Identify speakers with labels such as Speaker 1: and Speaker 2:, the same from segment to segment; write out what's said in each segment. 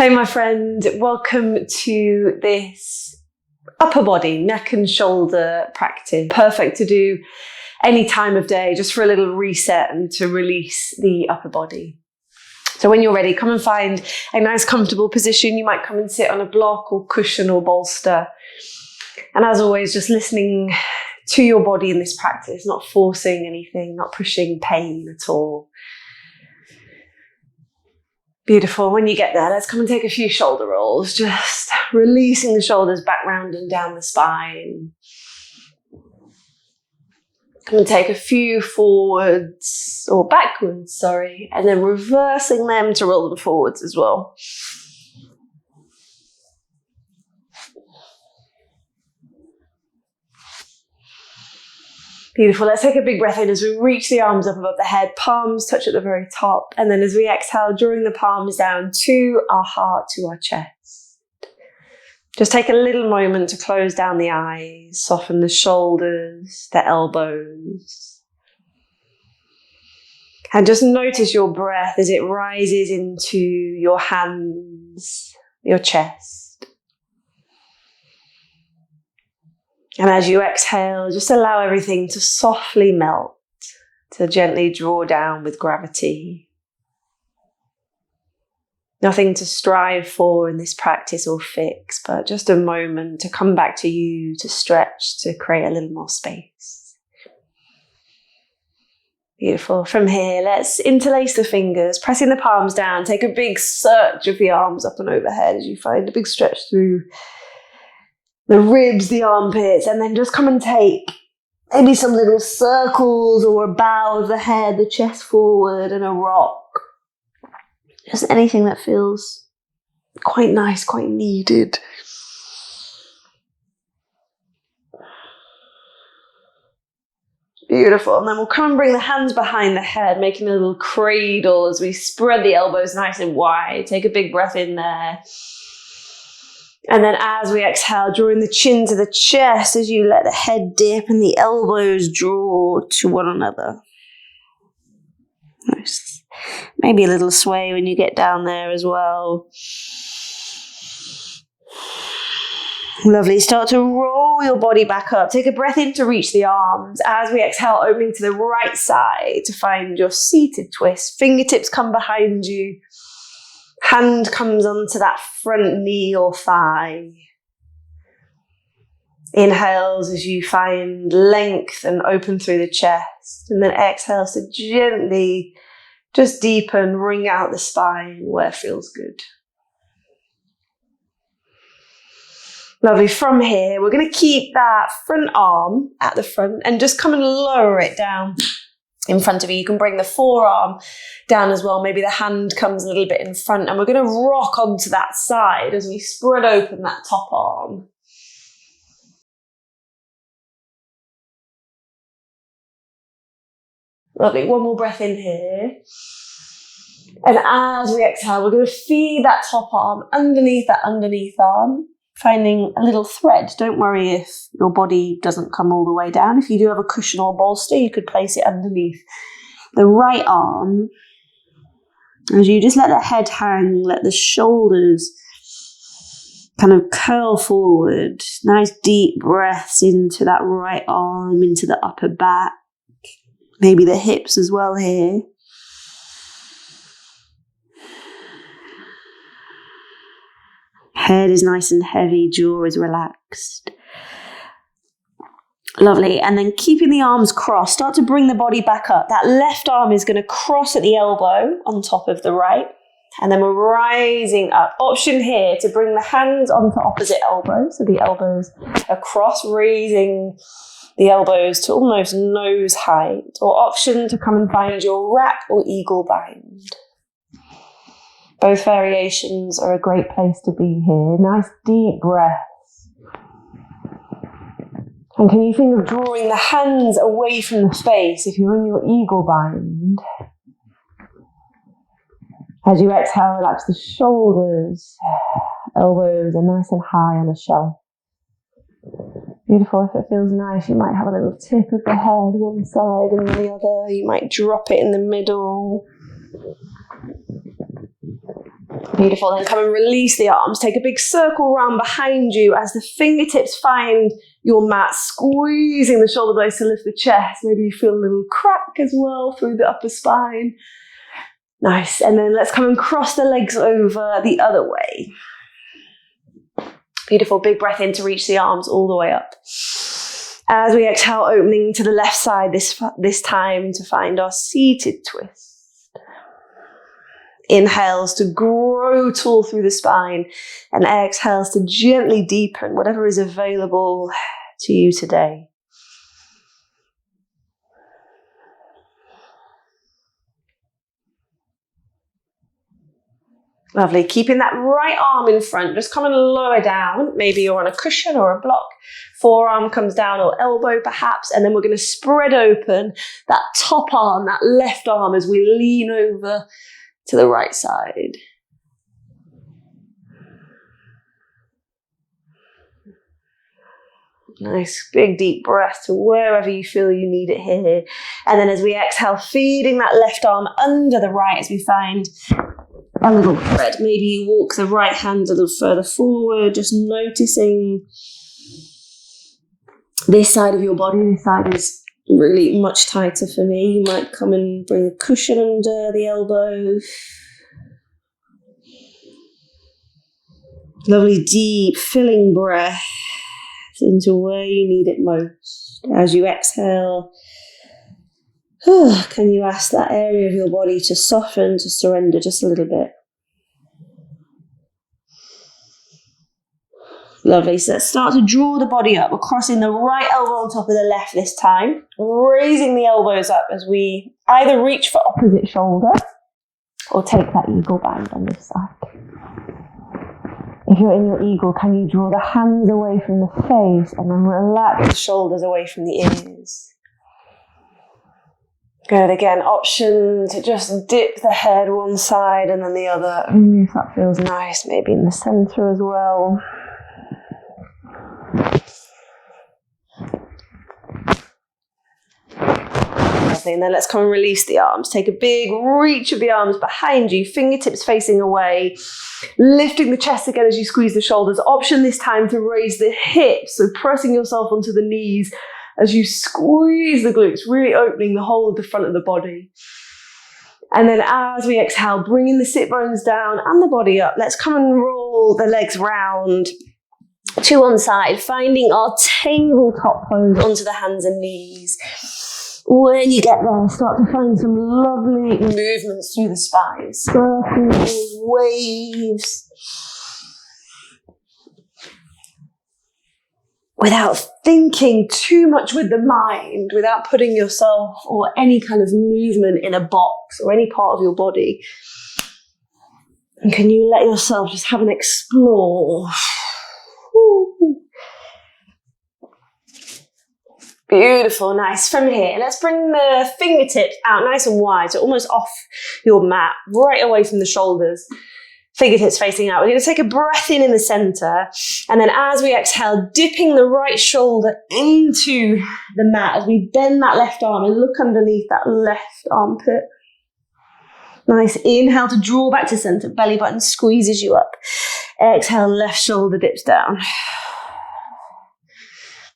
Speaker 1: Hey my friend, welcome to this upper body, neck and shoulder practice. Perfect to do any time of day, just for a little reset and to release the upper body. So when you're ready, come and find a nice comfortable position. You might come and sit on a block or cushion or bolster. And as always, just listening to your body in this practice, not forcing anything, not pushing pain at all. Beautiful. When you get there, let's come and take a few shoulder rolls, just releasing the shoulders back round and down the spine. Come and take a few forwards or backwards, and then reversing them to roll them forwards as well. Beautiful. Let's take a big breath in as we reach the arms up above the head, palms touch at the very top. And then as we exhale, drawing the palms down to our heart, to our chest. Just take a little moment to close down the eyes, soften the shoulders, the elbows. And just notice your breath as it rises into your hands, your chest. And as you exhale, just allow everything to softly melt, to gently draw down with gravity. Nothing to strive for in this practice or fix, but just a moment to come back to you, to stretch, to create a little more space. Beautiful. From here, let's interlace the fingers, pressing the palms down. Take a big search of the arms up and overhead as you find a big stretch through the ribs, the armpits, and then just come and take maybe some little circles or a bow of the head, the chest forward, and a rock. Just anything that feels quite nice, quite needed. Beautiful. And then we'll come and bring the hands behind the head, making a little cradle as we spread the elbows nice and wide. Take a big breath in there. And then as we exhale, drawing the chin to the chest as you let the head dip and the elbows draw to one another. Nice. Maybe a little sway when you get down there as well. Lovely. Start to roll your body back up. Take a breath in to reach the arms. As we exhale, opening to the right side to find your seated twist. Fingertips come behind you. Hand comes onto that front knee or thigh. Inhales as you find length and open through the chest. And then exhales to gently just deepen, wring out the spine where it feels good. Lovely. From here, we're going to keep that front arm at the front and just come and lower it down in front of you. You can bring the forearm down as well. Maybe the hand comes a little bit in front, and we're going to rock onto that side as we spread open that top arm. Lovely. One more breath in here. And as we exhale, we're going to feed that top arm underneath that underneath arm, finding a little thread. Don't worry if your body doesn't come all the way down. If you do have a cushion or bolster, you could place it underneath the right arm. As you just let the head hang, let the shoulders kind of curl forward. Nice deep breaths into that right arm, into the upper back. Maybe the hips as well here. Head is nice and heavy, jaw is relaxed. Lovely. And then keeping the arms crossed, start to bring the body back up. That left arm is going to cross at the elbow on top of the right. And then we're rising up. Option here to bring the hands onto opposite elbows. So the elbows across, raising the elbows to almost nose height. Or option to come and find your rack or eagle bind. Both variations are a great place to be here. Nice deep breaths. And can you think of drawing the hands away from the face if you're in your eagle bind? As you exhale, relax the shoulders. Elbows are nice and high on the shelf. Beautiful. If it feels nice, you might have a little tip of the head one side and the other. You might drop it in the middle. Beautiful. Then come and release the arms. Take a big circle round behind you as the fingertips find your mat, squeezing the shoulder blades to lift the chest. Maybe you feel a little crack as well through the upper spine. Nice. And then let's come and cross the legs over the other way. Beautiful. Big breath in to reach the arms all the way up. As we exhale, opening to the left side this time to find our seated twist. Inhales to grow tall through the spine and exhales to gently deepen whatever is available to you today. Lovely. Keeping that right arm in front, just come and lower down. Maybe you're on a cushion or a block. Forearm comes down or elbow perhaps, and then we're going to spread open that top arm, that left arm as we lean over to the right side. Nice big deep breath to wherever you feel you need it here. And then as we exhale, feeding that left arm under the right as we find a little thread. Maybe you walk the right hand a little further forward, just noticing this side of your body. This side is really much tighter for me. You might come and bring a cushion under the elbow. Lovely deep filling breath into where you need it most. As you exhale, can you ask that area of your body to soften, to surrender just a little bit? Lovely. So let's start to draw the body up. We're crossing the right elbow on top of the left this time. Raising the elbows up as we either reach for opposite shoulder or take that eagle bind on this side. If you're in your eagle, can you draw the hands away from the face and then relax the shoulders away from the ears? Good. Again, option to just dip the head one side and then the other. If that feels nice, maybe in the center as well. Lovely. And then let's come and release the arms. Take a big reach of the arms behind you, fingertips facing away, lifting the chest again as you squeeze the shoulders. Option this time to raise the hips, so pressing yourself onto the knees as you squeeze the glutes, really opening the whole of the front of the body. And then as we exhale, bringing the sit bones down and the body up, let's come and roll the legs round to one side, finding our tabletop pose onto the hands and knees. When you get there, start to find some lovely movements through the spine. Circles, waves. Without thinking too much with the mind, without putting yourself or any kind of movement in a box or any part of your body. And can you let yourself just have an explore? Beautiful, nice. From here, let's bring the fingertips out nice and wide, so almost off your mat, right away from the shoulders. Fingertips facing out. We're going to take a breath in the center, and then as we exhale, dipping the right shoulder into the mat as we bend that left arm and look underneath that left armpit. Nice. Inhale to draw back to center. Belly button squeezes you up. Exhale, left shoulder dips down.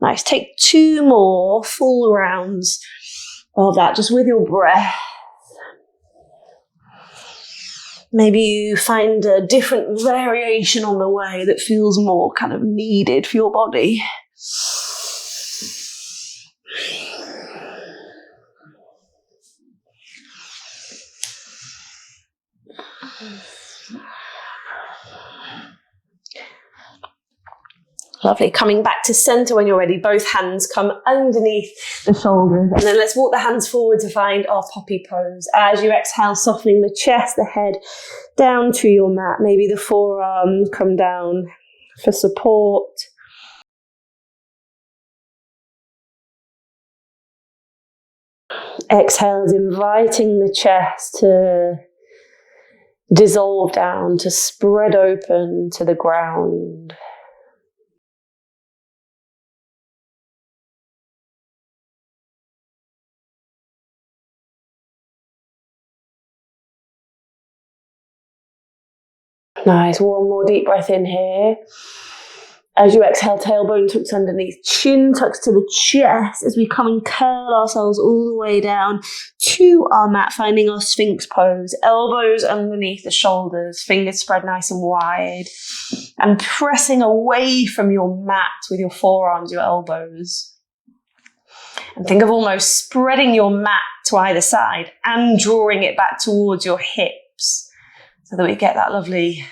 Speaker 1: Nice. Take 2 more full rounds of that, just with your breath. Maybe you find a different variation on the way that feels more kind of needed for your body. Lovely. Coming back to center when you're ready. Both hands come underneath the shoulders. And then let's walk the hands forward to find our poppy pose. As you exhale, softening the chest, the head down to your mat. Maybe the forearms come down for support. Exhale is inviting the chest to dissolve down, to spread open to the ground. Nice. One more deep breath in here. As you exhale, tailbone tucks underneath, chin tucks to the chest as we come and curl ourselves all the way down to our mat, finding our Sphinx pose. Elbows underneath the shoulders, fingers spread nice and wide, and pressing away from your mat with your forearms, your elbows. And think of almost spreading your mat to either side and drawing it back towards your hips so that we get that lovely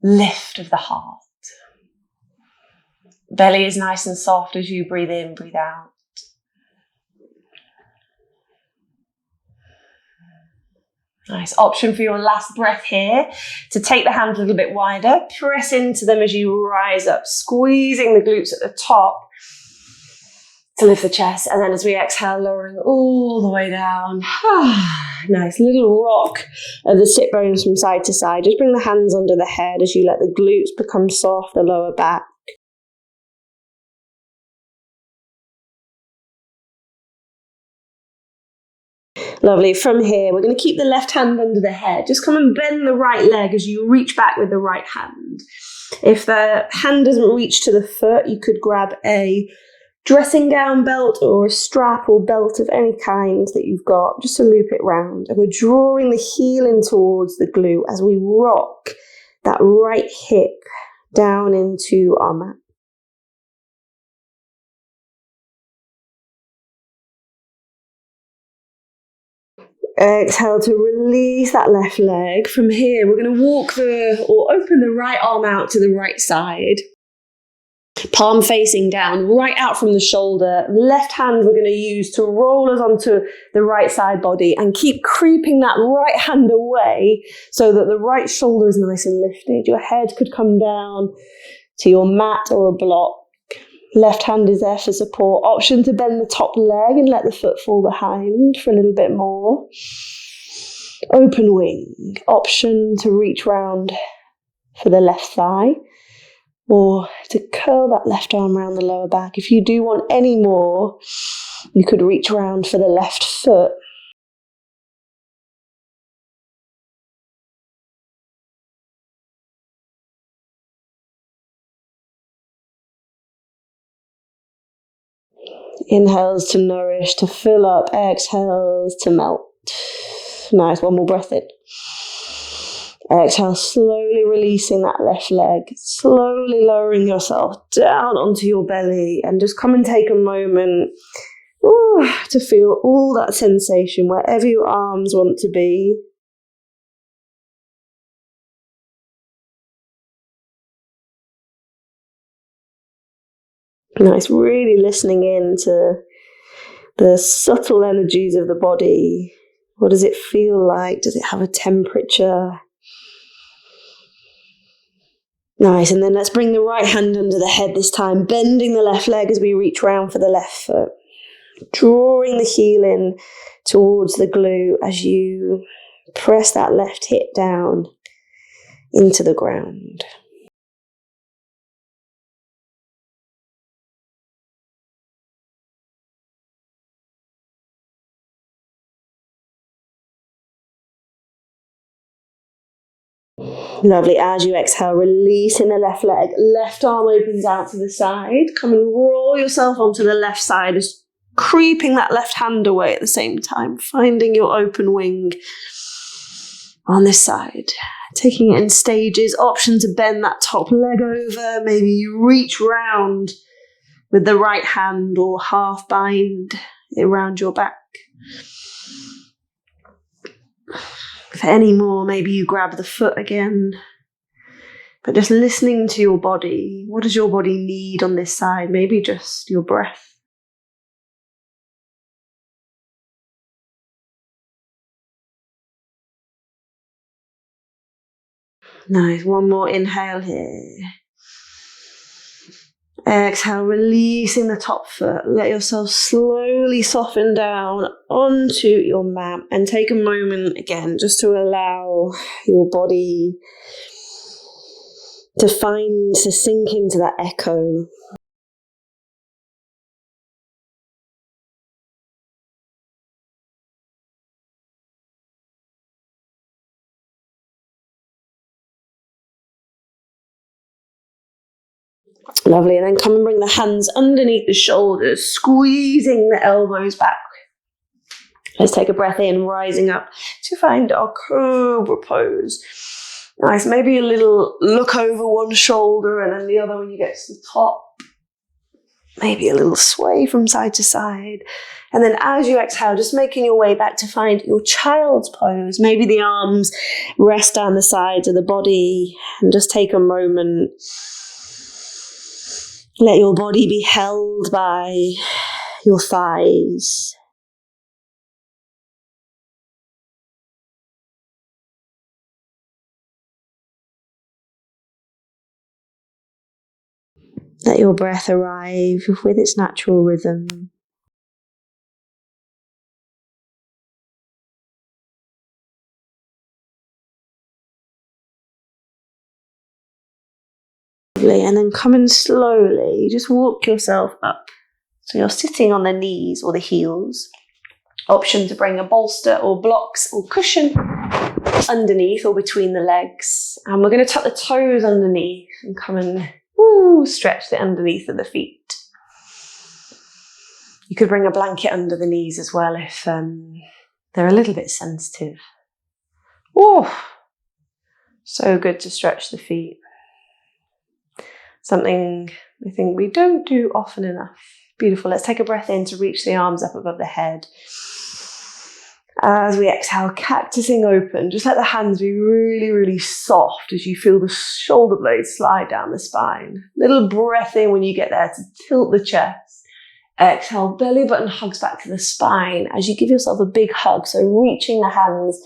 Speaker 1: lift of the heart. Belly is nice and soft as you breathe in, breathe out. Nice. Option for your last breath here to take the hands a little bit wider, press into them as you rise up, squeezing the glutes at the top to lift the chest. And then as we exhale, lowering all the way down. Nice little rock of the sit bones from side to side. Just bring the hands under the head as you let the glutes become soft, the lower back. Lovely. From here, we're going to keep the left hand under the head. Just come and bend the right leg as you reach back with the right hand. If the hand doesn't reach to the foot, you could grab a dressing gown belt or a strap or belt of any kind that you've got, just to loop it round. And we're drawing the heel in towards the glute as we rock that right hip down into our mat. Exhale to release that left leg. From here, we're going to open the right arm out to the right side. Palm facing down, right out from the shoulder. Left hand we're going to use to roll us onto the right side body and keep creeping that right hand away so that the right shoulder is nice and lifted. Your head could come down to your mat or a block. Left hand is there for support. Option to bend the top leg and let the foot fall behind for a little bit more. Open wing. Option to reach round for the left thigh or to curl that left arm around the lower back. If you do want any more, you could reach round for the left foot. Inhales to nourish, to fill up. Exhales to melt. Nice, one more breath in. Exhale, slowly releasing that left leg, slowly lowering yourself down onto your belly, and just come and take a moment to feel all that sensation wherever your arms want to be. Nice, really listening in to the subtle energies of the body. What does it feel like? Does it have a temperature? Nice, and then let's bring the right hand under the head this time, bending the left leg as we reach round for the left foot. Drawing the heel in towards the glute as you press that left hip down into the ground. Lovely. As you exhale, releasing the left leg. Left arm opens out to the side. Come and roll yourself onto the left side, just creeping that left hand away at the same time, finding your open wing on this side. Taking it in stages. Option to bend that top leg over. Maybe you reach round with the right hand or half bind it around your back. For any more, maybe you grab the foot again. But just listening to your body. What does your body need on this side? Maybe just your breath. Nice. One more inhale here. Exhale, releasing the top foot. Let yourself slowly soften down onto your mat and take a moment again just to allow your body to sink into that echo. Lovely. And then come and bring the hands underneath the shoulders, squeezing the elbows back. Let's take a breath in, rising up to find our cobra pose. Nice. Maybe a little look over one shoulder and then the other when you get to the top. Maybe a little sway from side to side. And then as you exhale, just making your way back to find your child's pose. Maybe the arms rest down the sides of the body and just take a moment. Let your body be held by your thighs. Let your breath arrive with its natural rhythm. And then come in slowly, just walk yourself up. So you're sitting on the knees or the heels. Option to bring a bolster or blocks or cushion underneath or between the legs. And we're going to tuck the toes underneath and come and stretch the underneath of the feet. You could bring a blanket under the knees as well if they're a little bit sensitive. Oh, so good to stretch the feet. Something I think we don't do often enough. Beautiful. Let's take a breath in to reach the arms up above the head. As we exhale, cactusing open. Just let the hands be really, really soft as you feel the shoulder blades slide down the spine. Little breath in when you get there to tilt the chest. Exhale, belly button hugs back to the spine as you give yourself a big hug. So reaching the hands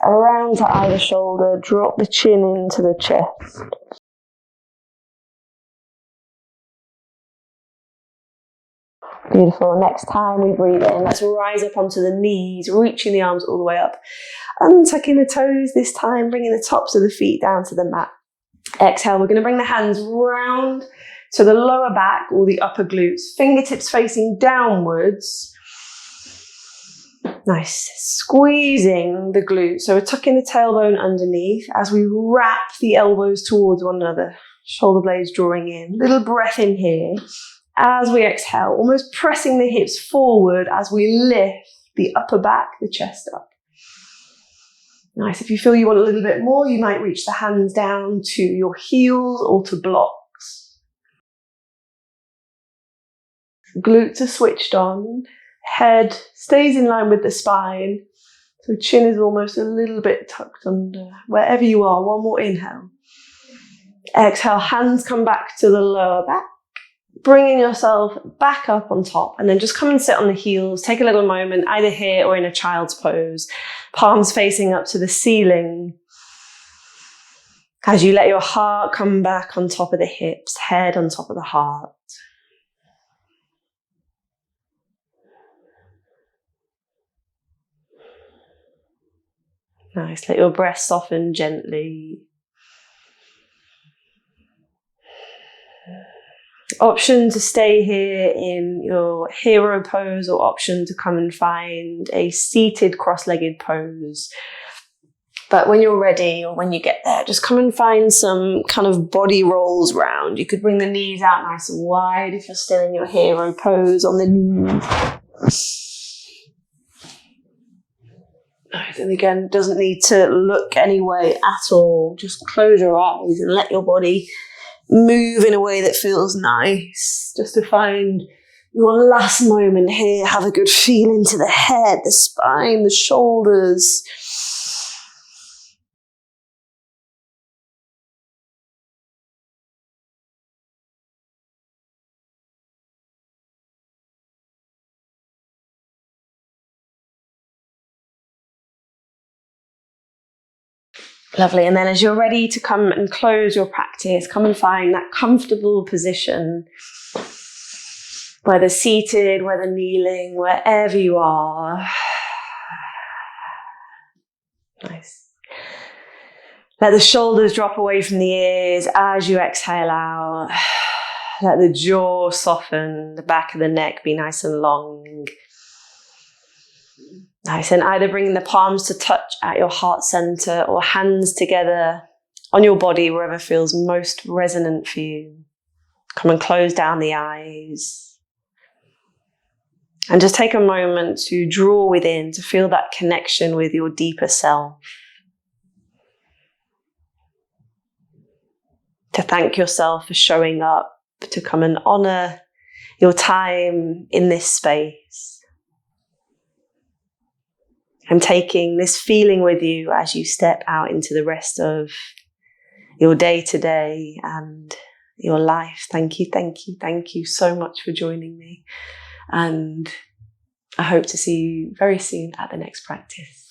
Speaker 1: around to either shoulder, drop the chin into the chest. Beautiful. Next time we breathe in, let's rise up onto the knees, reaching the arms all the way up. Untucking the toes this time, bringing the tops of the feet down to the mat. Exhale, we're going to bring the hands round to the lower back or the upper glutes, fingertips facing downwards. Nice. Squeezing the glutes. So we're tucking the tailbone underneath as we wrap the elbows towards one another. Shoulder blades drawing in. Little breath in here. As we exhale, almost pressing the hips forward as we lift the upper back, the chest up. Nice. If you feel you want a little bit more, you might reach the hands down to your heels or to blocks. Glutes are switched on. Head stays in line with the spine. So chin is almost a little bit tucked under. Wherever you are, one more inhale. Exhale, hands come back to the lower back. Bringing yourself back up on top and then just come and sit on the heels. Take a little moment either here or in a child's pose. Palms facing up to the ceiling. As you let your heart come back on top of the hips, head on top of the heart. Nice. Let your breath soften gently. Option to stay here in your hero pose or option to come and find a seated cross-legged pose. But when you're ready or when you get there, just come and find some kind of body rolls round. You could bring the knees out nice and wide if you're still in your hero pose on the knees. Nice. And again, doesn't need to look any way at all. Just close your eyes and let your body move in a way that feels nice, just to find your last moment here. Have a good feel into the head, the spine, the shoulders. Lovely. And then as you're ready to come and close your practice, come and find that comfortable position, whether seated, whether kneeling, wherever you are. Nice. Let the shoulders drop away from the ears as you exhale out. Let the jaw soften, the back of the neck be nice and long. Nice, and either bringing the palms to touch at your heart center or hands together on your body, wherever feels most resonant for you. Come and close down the eyes. And just take a moment to draw within, to feel that connection with your deeper self. To thank yourself for showing up, to come and honour your time in this space. And taking this feeling with you as you step out into the rest of your day-to-day and your life. Thank you so much for joining me. And I hope to see you very soon at the next practice.